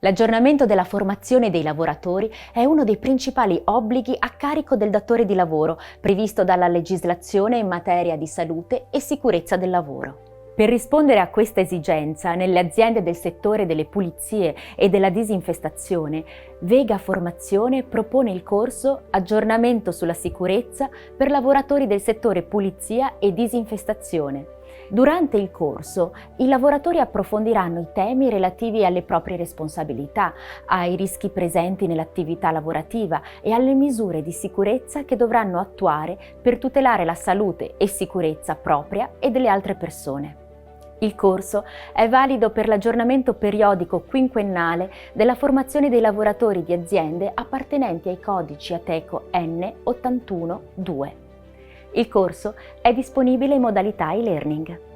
L'aggiornamento della formazione dei lavoratori è uno dei principali obblighi a carico del datore di lavoro, previsto dalla legislazione in materia di salute e sicurezza del lavoro. Per rispondere a questa esigenza, nelle aziende del settore delle pulizie e della disinfestazione, Vega Formazione propone il corso Aggiornamento sulla sicurezza per lavoratori del settore pulizia e disinfestazione. Durante il corso, i lavoratori approfondiranno i temi relativi alle proprie responsabilità, ai rischi presenti nell'attività lavorativa e alle misure di sicurezza che dovranno attuare per tutelare la salute e sicurezza propria e delle altre persone. Il corso è valido per l'aggiornamento periodico quinquennale della formazione dei lavoratori di aziende appartenenti ai codici Ateco N81-2. Il corso è disponibile in modalità e-learning.